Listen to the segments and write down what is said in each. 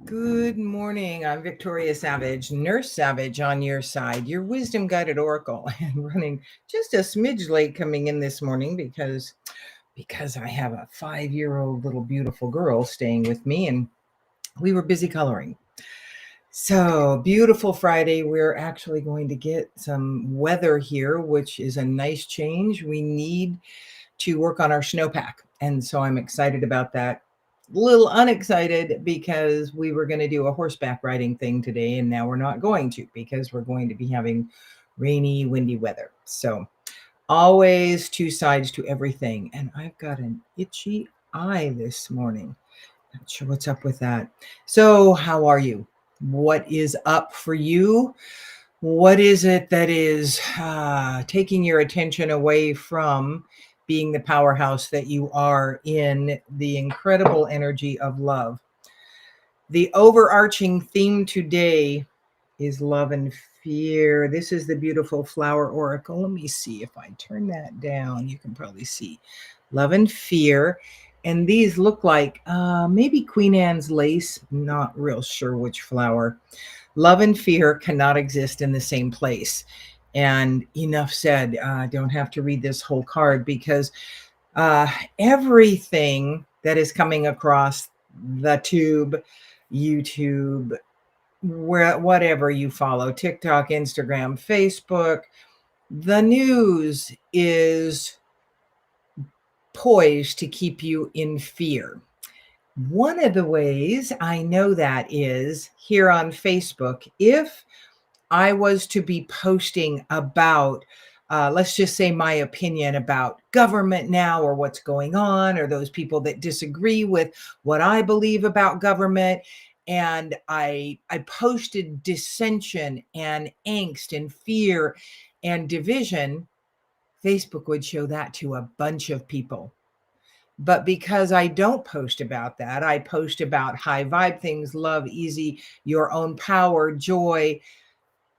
Good morning. I'm Victoria Savage, Nurse Savage on your side, your wisdom guided oracle, and running just a smidge late coming in this morning because I have a 5-year-old little beautiful girl staying with me and we were busy coloring. So beautiful Friday. We're actually going to get some weather here, which is a nice change. We need to work on our snowpack. And so I'm excited about that. A little unexcited because we were going to do a horseback riding thing today, and now we're not going to because we're going to be having rainy, windy weather. So always two sides to everything. And I've got an itchy eye this morning. Not sure what's up with that. So how are you? What is up for you? What is it that is taking your attention away from being the powerhouse that you are in the incredible energy of love? The overarching theme today is love and fear. This is the beautiful flower oracle. Let me see if I turn that down. You can probably see love and fear. And these look like maybe Queen Anne's lace. Not real sure which flower. Love and fear cannot exist in the same place. And enough said. Don't have to read this whole card because everything that is coming across the tube, YouTube, whatever you follow, TikTok, Instagram, Facebook, the news is poised to keep you in fear. One of the ways I know that is here on Facebook. If I was to be posting about, let's just say my opinion about government now or what's going on, or those people that disagree with what I believe about government, and I posted dissension and angst and fear and division, Facebook would show that to a bunch of people. But because I don't post about that, I post about high vibe things, love, easy, your own power, joy,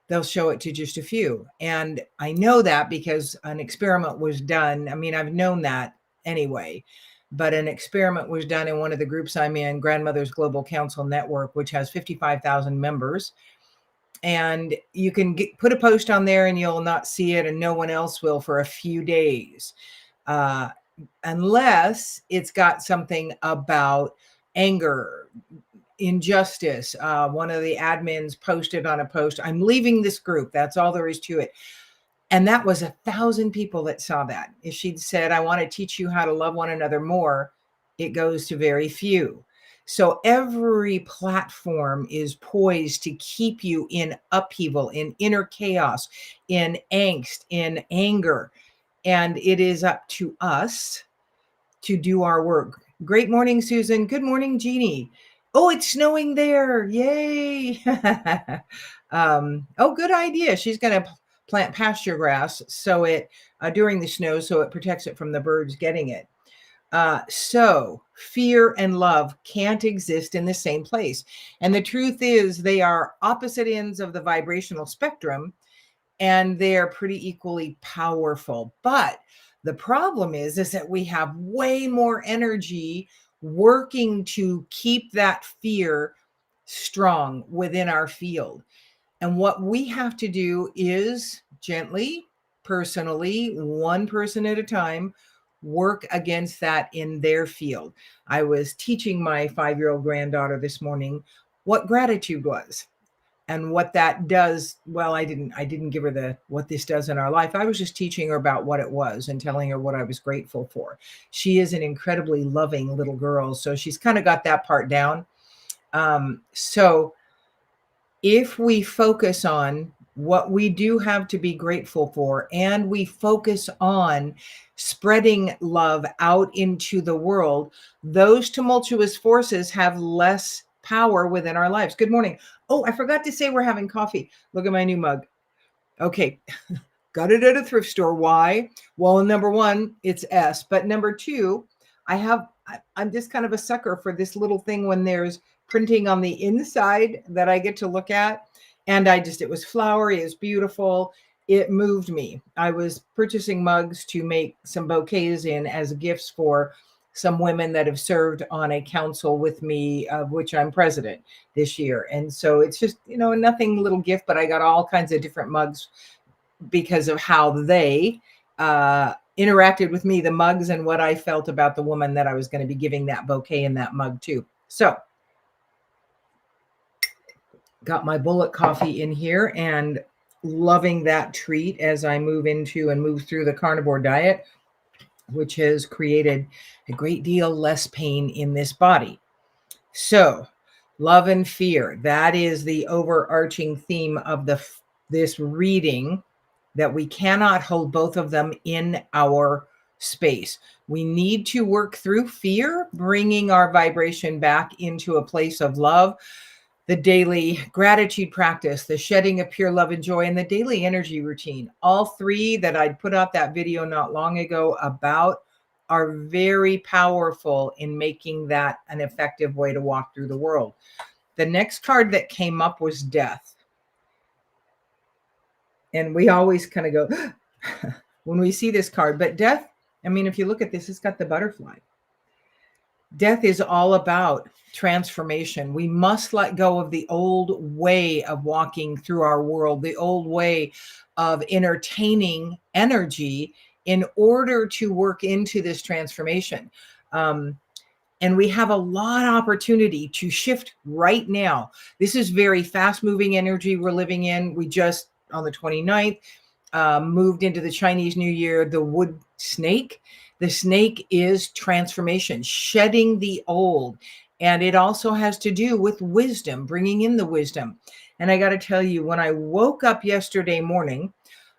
they'll show it to just a few. And I know that because an experiment was done. I mean, I've known that anyway, but an experiment was done in one of the groups I'm in, Grandmother's Global Council Network, which has 55,000 members. And you can put a post on there and you'll not see it, and no one else will for a few days. Unless it's got something about anger, injustice. One of the admins posted on a post, I'm leaving this group. That's all there is to it. And that was 1,000 people that saw that. If she'd said, I want to teach you how to love one another more, it goes to very few. So every platform is poised to keep you in upheaval, in inner chaos, in angst, in anger. And it is up to us to do our work. Great morning, Susan. Good morning, Jeannie. Oh, it's snowing there. Yay. Oh, good idea. She's going to plant pasture grass so it during the snow so it protects it from the birds getting it. So fear and love can't exist in the same place. And the truth is they are opposite ends of the vibrational spectrum, and they are pretty equally powerful. But the problem is that we have way more energy working to keep that fear strong within our field. And what we have to do is gently, personally, one person at a time, work against that in their field. I was teaching my 5-year-old granddaughter this morning what gratitude was. And what that does, well, I didn't give her what this does in our life. I was just teaching her about what it was and telling her what I was grateful for. She is an incredibly loving little girl, so she's kind of got that part down. So if we focus on what we do have to be grateful for, and we focus on spreading love out into the world, those tumultuous forces have less power within our lives. Good morning. Oh, I forgot to say we're having coffee. Look at my new mug. Okay. Got it at a thrift store. Why? Well, number one, it's S. But number two, I'm just kind of a sucker for this little thing when there's printing on the inside that I get to look at. And it was flowery, it's beautiful. It moved me. I was purchasing mugs to make some bouquets in as gifts for some women that have served on a council with me, of which I'm president this year. And so it's just, nothing, little gift, but I got all kinds of different mugs because of how they interacted with me, the mugs, and what I felt about the woman that I was going to be giving that bouquet and that mug to. So got my bullet coffee in here and loving that treat as I move through the carnivore diet, which has created a great deal less pain in this body. So love and fear, that is the overarching theme of this reading, that we cannot hold both of them in our space. We need to work through fear, bringing our vibration back into a place of love, the daily gratitude practice, the shedding of pure love and joy, and the daily energy routine. All three that I'd put out that video not long ago about are very powerful in making that an effective way to walk through the world. The next card that came up was death. And we always kind of go when we see this card. But death, I mean, if you look at this, it's got the butterfly. Death is all about transformation. We must let go of the old way of walking through our world, the old way of entertaining energy in order to work into this transformation. And we have a lot of opportunity to shift right now. This is very fast moving energy we're living in. We just, on the 29th, moved into the Chinese New Year, the wood snake. The snake is transformation, shedding the old. And it also has to do with wisdom, bringing in the wisdom. And I got to tell you, when I woke up yesterday morning,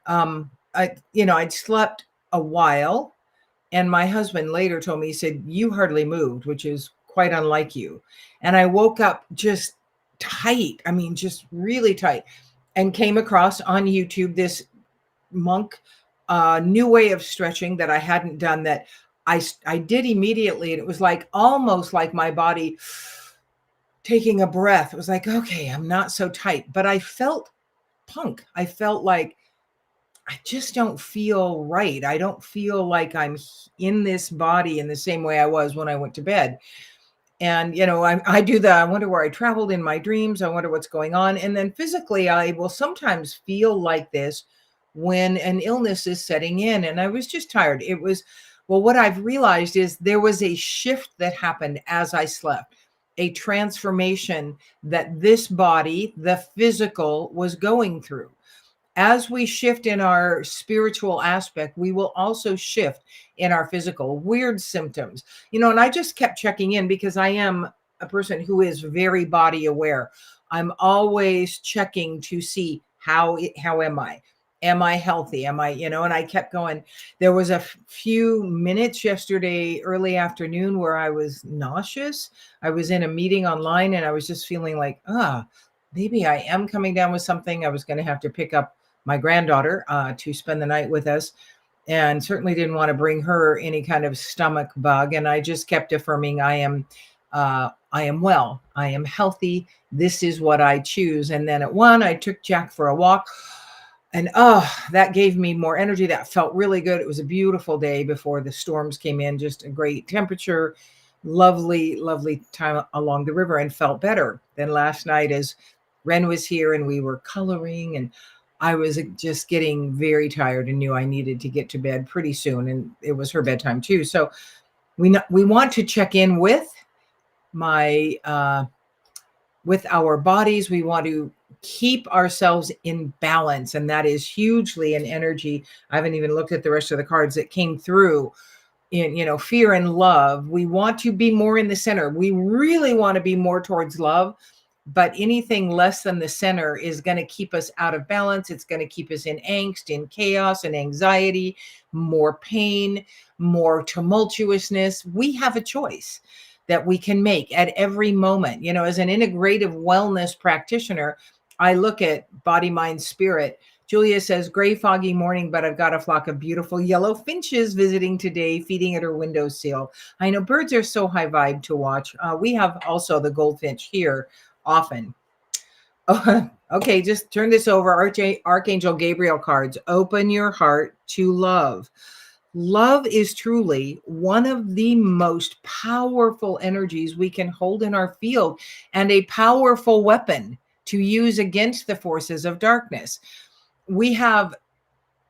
I'd slept a while. And my husband later told me, he said, "You hardly moved," which is quite unlike you. And I woke up just tight. I mean, just really tight, and came across on YouTube this monk new way of stretching that I hadn't done, that I did immediately. And it was like almost like my body taking a breath. It was like, okay, I'm not so tight, but I felt punk. I felt like I just don't feel right. I don't feel like I'm in this body in the same way I was when I went to bed. And, I do I wonder where I traveled in my dreams. I wonder what's going on. And then physically, I will sometimes feel like this when an illness is setting in. And I was just tired. What I've realized is there was a shift that happened as I slept, a transformation that this body, the physical, was going through. As we shift in our spiritual aspect, we will also shift in our physical. Weird symptoms, and I just kept checking in because I am a person who is very body aware. I'm always checking to see how am I? Am I healthy? Am I, and I kept going. There was a few minutes yesterday, early afternoon, where I was nauseous. I was in a meeting online and I was just feeling like, maybe I am coming down with something. I was going to have to pick up my granddaughter to spend the night with us, and certainly didn't want to bring her any kind of stomach bug. And I just kept affirming, I am well, I am healthy. This is what I choose. And then at 1, I took Jack for a walk, and that gave me more energy. That felt really good. It was a beautiful day before the storms came in, just a great temperature, lovely, lovely time along the river, and felt better than last night as Ren was here and we were coloring, and I was just getting very tired and knew I needed to get to bed pretty soon. And it was her bedtime too. So we want to check in with with our bodies. We want to keep ourselves in balance. And that is hugely an energy. I haven't even looked at the rest of the cards that came through in, fear and love. We want to be more in the center. We really want to be more towards love. But anything less than the center is going to keep us out of balance. It's going to keep us in angst, in chaos, and anxiety, more pain, more tumultuousness. We have a choice that we can make at every moment. As an integrative wellness practitioner, I look at body, mind, spirit. Julia says, gray, foggy morning, but I've got a flock of beautiful yellow finches visiting today, feeding at her windowsill. I know birds are so high vibe to watch. We have also the goldfinch here often. Oh, okay, just turn this over. Archangel Gabriel cards. Open your heart to love. Love is truly one of the most powerful energies we can hold in our field, and a powerful weapon to use against the forces of darkness. We have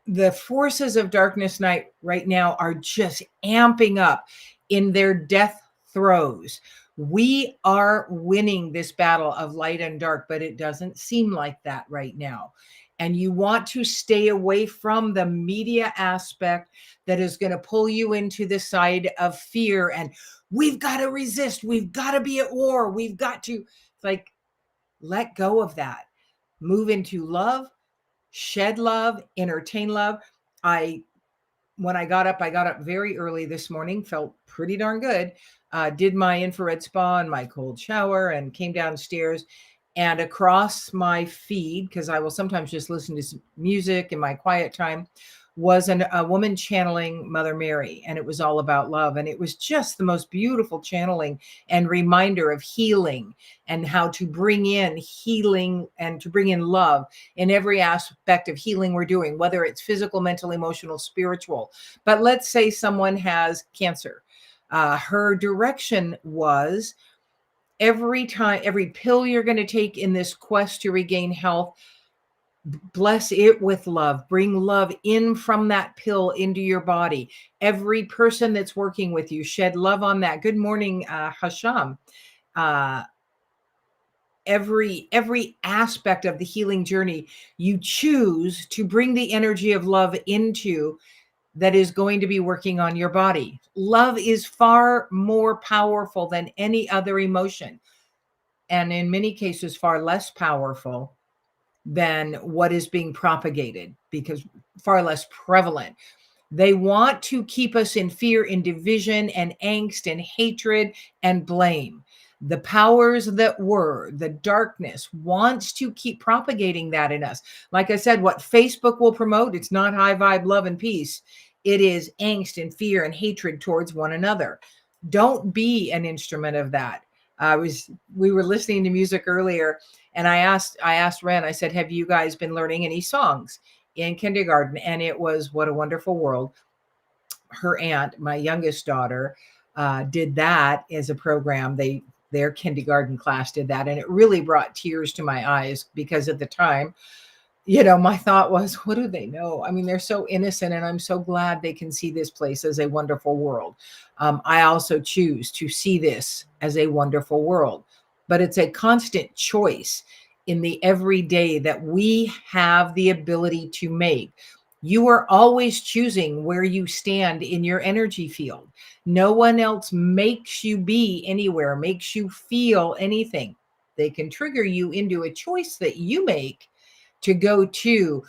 the forces of darkness night right now are just amping up in their death throes. We are winning this battle of light and dark, but it doesn't seem like that right now. And you want to stay away from the media aspect that is going to pull you into the side of fear and we've got to resist, we've got to be at war, we've got to, like, let go of that. Move into love, shed love, entertain love. I When I got up very early this morning, felt pretty darn good. Did my infrared spa and my cold shower and came downstairs, and across my feed, because I will sometimes just listen to some music in my quiet time, was a woman channeling Mother Mary, and it was all about love. And it was just the most beautiful channeling and reminder of healing and how to bring in healing and to bring in love in every aspect of healing we're doing, whether it's physical, mental, emotional, spiritual. But let's say someone has cancer. Her direction was, every pill you're going to take in this quest to regain health, bless it with love. Bring love in from that pill into your body. Every person that's working with you, shed love on that. Good morning, Hasham. Uh, every aspect of the healing journey, you choose to bring the energy of love into, that is going to be working on your body. Love is far more powerful than any other emotion, and in many cases far less powerful than what is being propagated, because far less prevalent. They want to keep us in fear, in division and angst and hatred and blame. The powers that were, the darkness, wants to keep propagating that in us. Like I said, what Facebook will promote, it's not high vibe love and peace. It is angst and fear and hatred towards one another. Don't be an instrument of that. We were listening to music earlier, and I asked Ren, I said, have you guys been learning any songs in kindergarten? And it was What a Wonderful World. Her aunt, my youngest daughter, did that as a program. Their kindergarten class did that, and it really brought tears to my eyes, because at the time, my thought was, what do they know? I mean, they're so innocent, and I'm so glad they can see this place as a wonderful world. I also choose to see this as a wonderful world, but it's a constant choice in the everyday that we have the ability to make. You are always choosing where you stand in your energy field. No one else makes you be anywhere, makes you feel anything. They can trigger you into a choice that you make to go to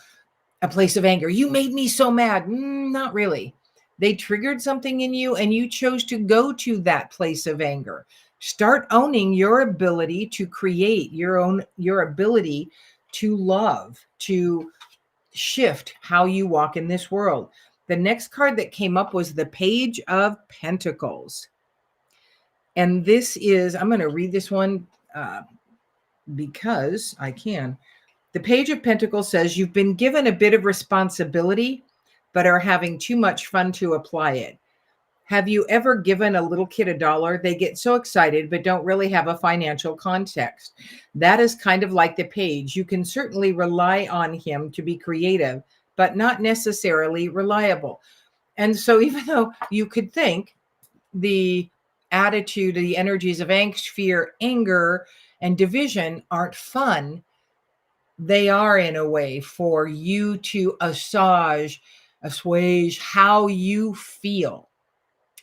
a place of anger. You made me so mad. Not really. They triggered something in you and you chose to go to that place of anger. Start owning your ability to create, your ability to love, to shift how you walk in this world. The next card that came up was the Page of Pentacles. And this is, I'm going to read this one because I can. The Page of Pentacles says you've been given a bit of responsibility, but are having too much fun to apply it. Have you ever given a little kid $1? They get so excited, but don't really have a financial context. That is kind of like the Page. You can certainly rely on him to be creative, but not necessarily reliable. And so even though you could think the attitude, the energies of angst, fear, anger, and division aren't fun, they are, in a way, for you to assuage how you feel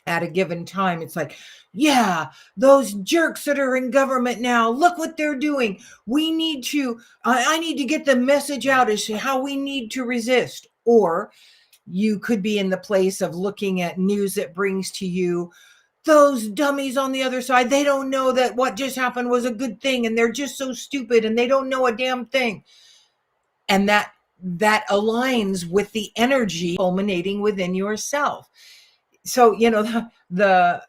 at a given time. It's like, yeah, those jerks that are in government now, look what they're doing. We need to, I need to get the message out as to how we need to resist. Or you could be in the place of looking at news that brings to you, those dummies on the other side, they don't know that what just happened was a good thing, and they're just so stupid and they don't know a damn thing. And that aligns with the energy culminating within yourself. So the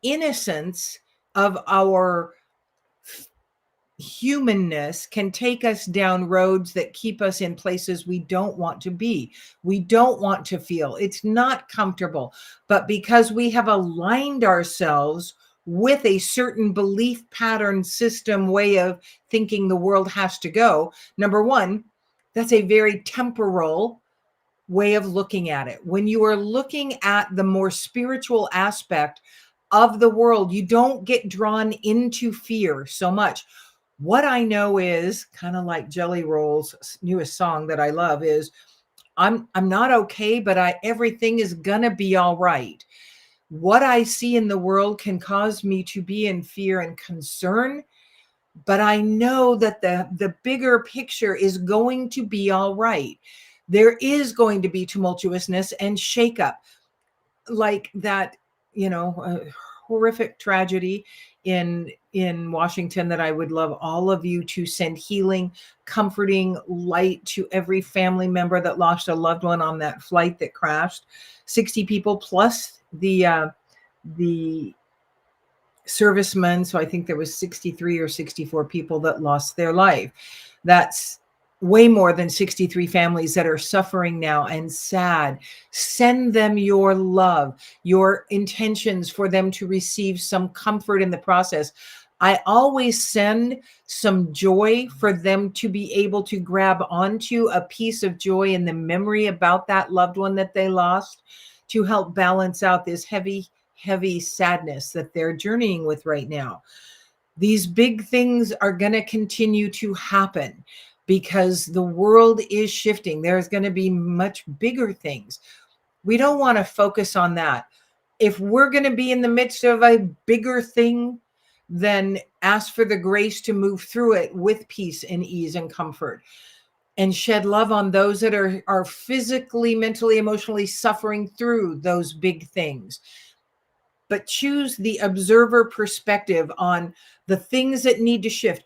innocence of our humanness can take us down roads that keep us in places we don't want to be. We don't want to feel. It's not comfortable. But because we have aligned ourselves with a certain belief pattern system way of thinking the world has to go, number one, that's a very temporal way of looking at it. When you are looking at the more spiritual aspect of the world, you don't get drawn into fear so much. What I know is kind of like Jelly Roll's newest song that I love is I'm not okay, but everything is gonna be all right. What I see in the world can cause me to be in fear and concern, but I know that the bigger picture is going to be all right. There is going to be tumultuousness and shakeup, like that, horrific tragedy in Washington that I would love all of you to send healing, comforting light to every family member that lost a loved one on that flight that crashed. 60 people plus the servicemen. So I think there was 63 or 64 people that lost their life. That's way more than 63 families that are suffering now and sad. Send them your love, your intentions for them to receive some comfort in the process. I always send some joy for them to be able to grab onto a piece of joy in the memory about that loved one that they lost, to help balance out this heavy sadness that they're journeying with right now. These big things are going to continue to happen because the world is shifting. There's going to be much bigger things. We don't want to focus on that. If we're going to be in the midst of a bigger thing, then ask for the grace to move through it with peace and ease and comfort, and shed love on those that are physically, mentally, emotionally suffering through those big things. But choose the observer perspective on the things that need to shift.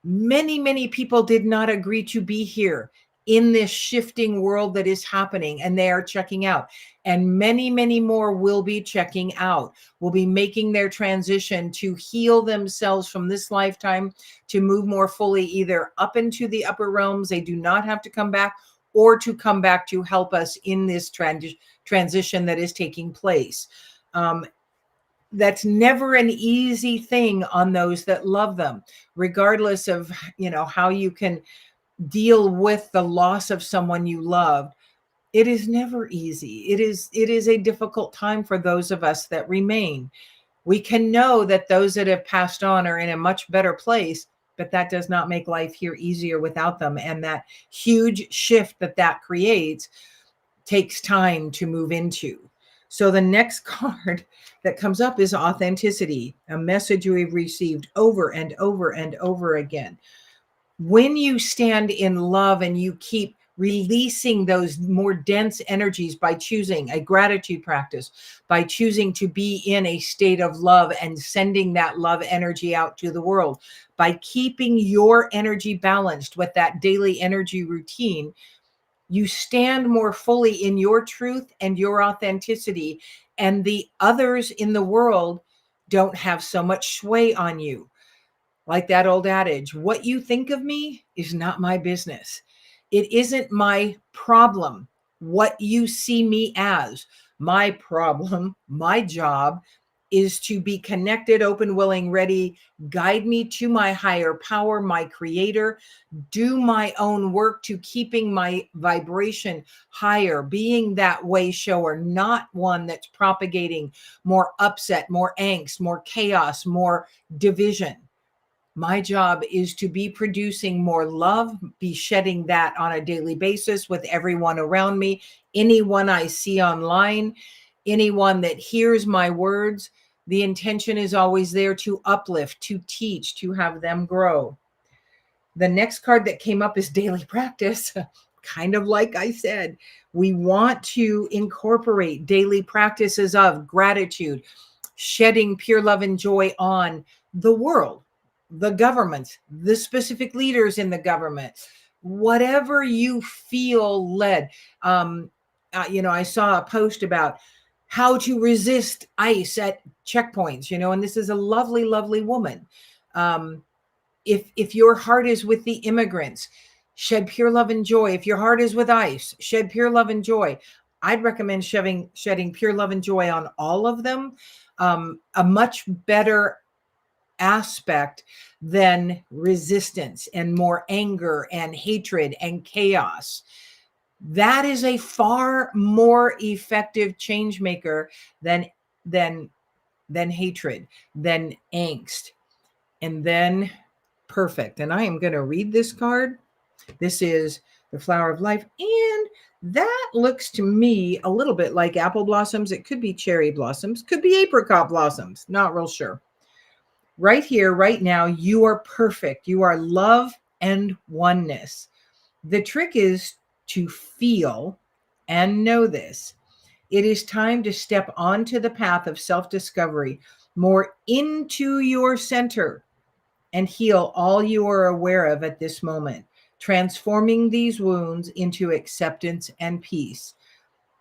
Many people did not agree to be here in this shifting world that is happening, and they are checking out. And many more will be checking out, will be making their transition to heal themselves from this lifetime to move more fully either up into the upper realms. They do not have to come back, or to come back to help us in this transition that is taking place. That's never an easy thing on those that love them, regardless of, how you can deal with the loss of someone you loved. It is never easy. It is a difficult time for those of us that remain. We can know that those that have passed on are in a much better place, but that does not make life here easier without them. And that huge shift that creates takes time to move into. So the next card that comes up is authenticity, a message we've received over and over and over again. When you stand in love and you keep releasing those more dense energies by choosing a gratitude practice, by choosing to be in a state of love and sending that love energy out to the world, by keeping your energy balanced with that daily energy routine, you stand more fully in your truth and your authenticity, and the others in the world don't have so much sway on you. Like that old adage, what you think of me is not my business. It isn't my problem what you see me as. My problem, my job is to be connected, open, willing, ready, guide me to my higher power, my creator, do my own work to keeping my vibration higher, being that way shower, not one that's propagating more upset, more angst, more chaos, more division. My job is to be producing more love, be shedding that on a daily basis with everyone around me, anyone I see online, anyone that hears my words. The intention is always there to uplift, to teach, to have them grow. The next card that came up is daily practice. Kind of like I said, we want to incorporate daily practices of gratitude, shedding pure love and joy on the world, the government, the specific leaders in the government, whatever you feel led. I saw a post about how to resist ICE at checkpoints, and this is a lovely woman. if your heart is with the immigrants, shed pure love and joy. If your heart is with ICE, shed pure love and joy. I'd recommend shedding pure love and joy on all of them. A much better aspect than resistance and more anger and hatred and chaos. That is a far more effective change maker than hatred, than angst. And then perfect. And I am going to read this card. This is the flower of life. And that looks to me a little bit like apple blossoms. It could be cherry blossoms, could be apricot blossoms. Not real sure. Right here, right now, you are perfect. You are love and oneness. The trick is to feel and know this. It is time to step onto the path of self-discovery, more into your center, and heal all you are aware of at this moment, transforming these wounds into acceptance and peace.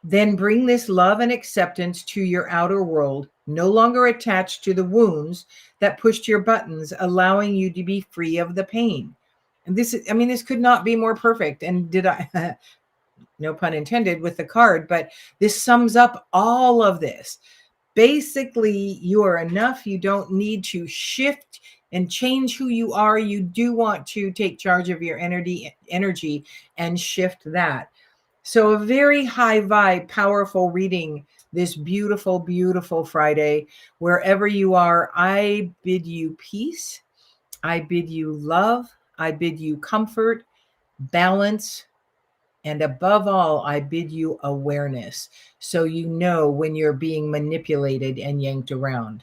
Then bring this love and acceptance to your outer world, no longer attached to the wounds that pushed your buttons, allowing you to be free of the pain. And this is, I mean, this could not be more perfect. And did I, no pun intended with the card, but this sums up all of this. Basically, you are enough. You don't need to shift and change who you are. You do want to take charge of your energy and shift that. So a very high vibe, powerful reading this beautiful, beautiful Friday. Wherever you are, I bid you peace. I bid you love. I bid you comfort, balance, and above all, I bid you awareness, so you know when you're being manipulated and yanked around.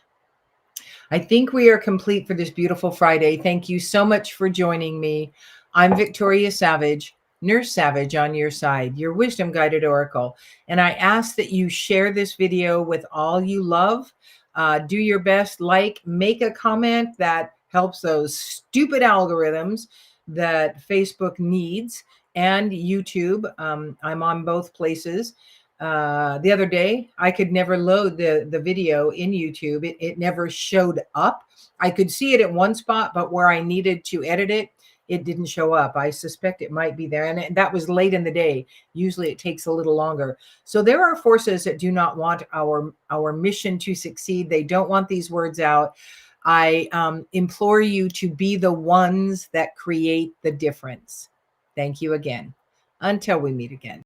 I think we are complete for this beautiful Friday. Thank you so much for joining me. I'm Victoria Savage, Nurse Savage on your side, your wisdom guided oracle. And I ask that you share this video with all you love. Do your best, make a comment that helps those stupid algorithms that Facebook needs, and YouTube. I'm on both places. The other day, I could never load the video in YouTube. It never showed up. I could see it at one spot, but where I needed to edit it, it didn't show up. I suspect it might be there. And that was late in the day. Usually it takes a little longer. So there are forces that do not want our mission to succeed. They don't want these words out. I implore you to be the ones that create the difference. Thank you again. Until we meet again.